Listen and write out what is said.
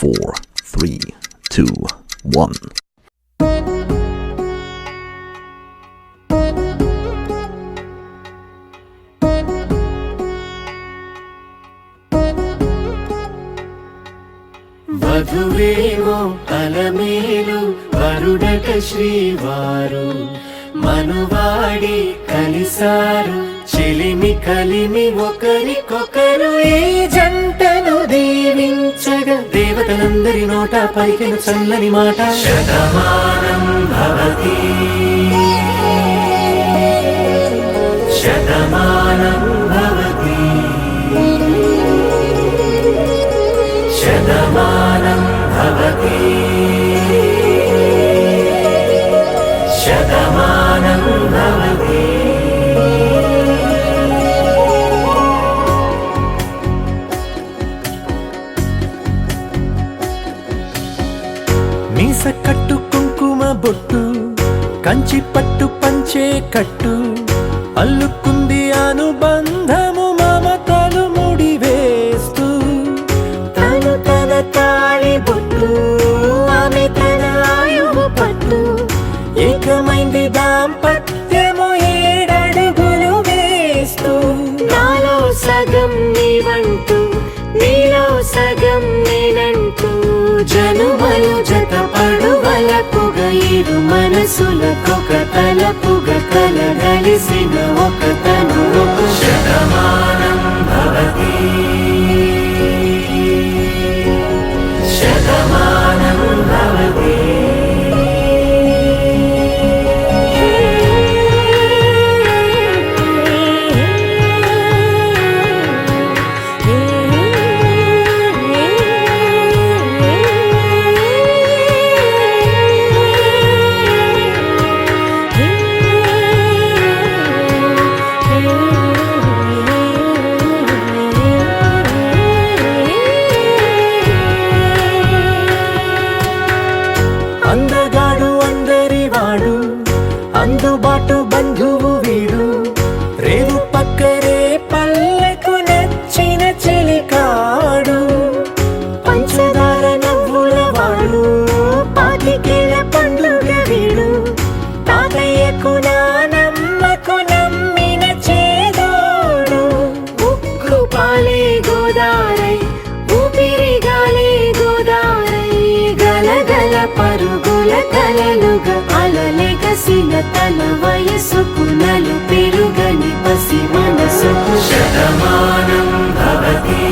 4, 3, 2, 1. వధువేవో అలమేలు వరుడట శ్రీవారు మనువాడి కలిసారు చెలిమి కలిమి ఒకరికొకరు ఈ జంటను దీవించగా దేవతలందరి నోట పలికిన చల్లని మాట శతమానం భవతి శతమానం భవతి శతమానం భవతి శతమానం భవతి. మీస కట్టు కుంకుమ బొట్టు కంచి పట్టు పంచే కట్టు అల్లుకుంది అనుబంధము మమతలు ముడివేస్తూ తను తన తాళి బొట్టు ఆమె తన ఆయువు పట్టు ఏకమైంది దాంపత్యము 7 అడుగులు వేస్తూ నాలో సగం నీవంటూ నీలో సగం నేనంటూ జనుమలు జతపడువలపుగ ఇరు మనసులకొక తలపుగ కలగలిసిన ఒక తను శతమానం భవతి శతమానం భవతి. అందగాడు అందరివాడు అందుబాటు బంధువు వీడు రేవు పక్కరే పల్లెకు నచ్చిన చెలికాడు పంచదార నవ్వుల వాడు పాతికేల పండుగ వీడు తాతయ్యకు నానమ్మకు నమ్మిన చేదోడు ఉక్కు పాలే గోదారై ఊపిరిగాలే గోదారై గలగల పరుగుల కలలుగా అలలెగసిన తన వయసుకు నలు పెరుగని పసి మనసుకు శతమానం భవతి